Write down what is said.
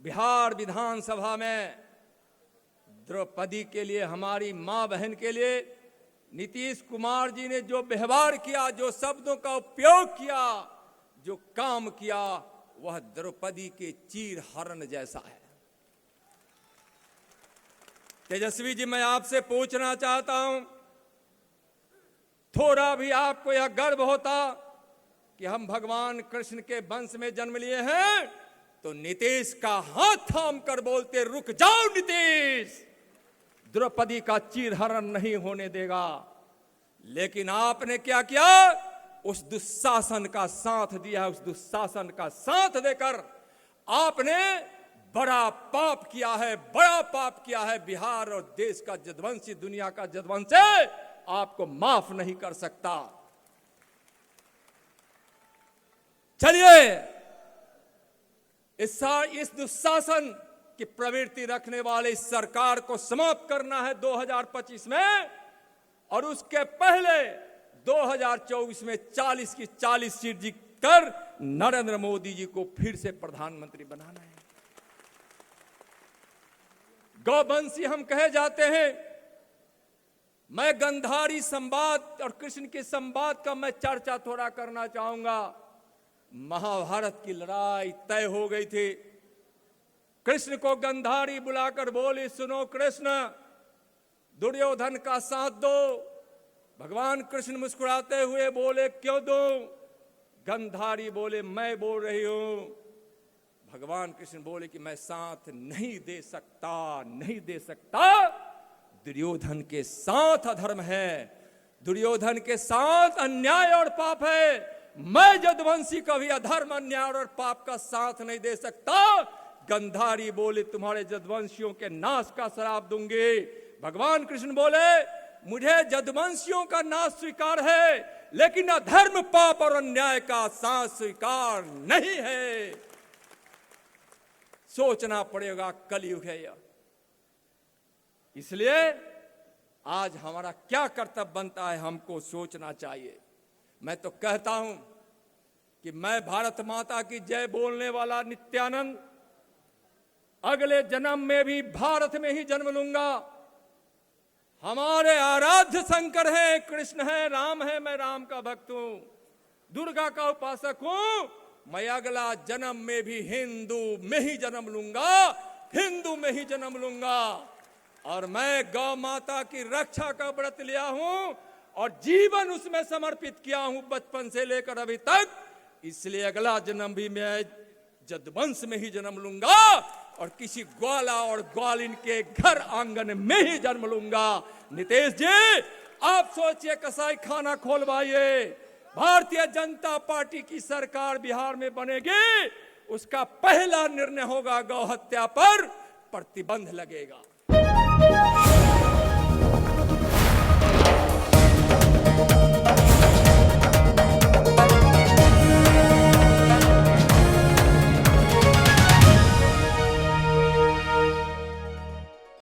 बिहार विधानसभा में द्रौपदी के लिए, हमारी मां बहन के लिए नीतीश कुमार जी ने जो व्यवहार किया, जो शब्दों का उपयोग किया, जो काम किया, वह द्रौपदी के चीर हरण जैसा है। तेजस्वी जी, मैं आपसे पूछना चाहता हूं, थोड़ा भी आपको यह गर्व होता कि हम भगवान कृष्ण के वंश में जन्म लिए हैं, तो नीतीश का हाथ थाम कर बोलते, रुक जाओ नीतीश, द्रौपदी का चीरहरण नहीं होने देगा। लेकिन आपने क्या किया? उस दुशासन का साथ दिया। उस दुशासन का साथ देकर आपने बड़ा पाप किया है, बड़ा पाप किया है। बिहार और देश का जदवंशी, दुनिया का जदवंशी आपको माफ नहीं कर सकता। चलिए, इस दुशासन की प्रवृत्ति रखने वाले इस सरकार को समाप्त करना है 2025 में, और उसके पहले 2024 में 40 की 40 सीट जीतकर नरेंद्र मोदी जी को फिर से प्रधानमंत्री बनाना है। गौवंशी हम कहे जाते हैं। मैं गंधारी संवाद और कृष्ण के संवाद का मैं चर्चा थोड़ा करना चाहूंगा। महाभारत की लड़ाई तय हो गई थी। कृष्ण को गंधारी बुलाकर बोली, सुनो कृष्ण, दुर्योधन का साथ दो। भगवान कृष्ण मुस्कुराते हुए बोले, क्यों दो? गंधारी बोले, मैं बोल रही हूं। भगवान कृष्ण बोले कि मैं साथ नहीं दे सकता, नहीं दे सकता। दुर्योधन के साथ अधर्म है, दुर्योधन के साथ अन्याय और पाप है। मैं जदवंशी कभी अधर्म, अन्याय और पाप का साथ नहीं दे सकता। गंधारी बोले, तुम्हारे जदवंशियों के नाश का श्राप दूंगी। भगवान कृष्ण बोले, मुझे जदवंशियों का नाश स्वीकार है, लेकिन अधर्म, पाप और अन्याय का साथ स्वीकार नहीं है। सोचना पड़ेगा, कलयुग है यह। इसलिए आज हमारा क्या कर्तव्य बनता है, हमको सोचना चाहिए। मैं तो कहता हूं कि मैं भारत माता की जय बोलने वाला नित्यानंद अगले जन्म में भी भारत में ही जन्म लूंगा। हमारे आराध्य शंकर है, कृष्ण है, राम है, मैं राम का भक्त हूं, दुर्गा का उपासक हूं। मैं अगला जन्म में भी हिंदू में ही जन्म लूंगा, हिंदू में ही जन्म लूंगा। और मैं गौ माता की रक्षा का व्रत लिया हूं और जीवन उसमें समर्पित किया हूं बचपन से लेकर अभी तक। इसलिए अगला जन्म भी मैं जदवंश में ही जन्म लूंगा और किसी ग्वाला और ग्वालिन के घर आंगन में ही जन्म लूंगा। नीतीश जी, आप सोचिए, कसाई खाना खोलवाइए। भारतीय जनता पार्टी की सरकार बिहार में बनेगी, उसका पहला निर्णय होगा गौ हत्या पर प्रतिबंध लगेगा।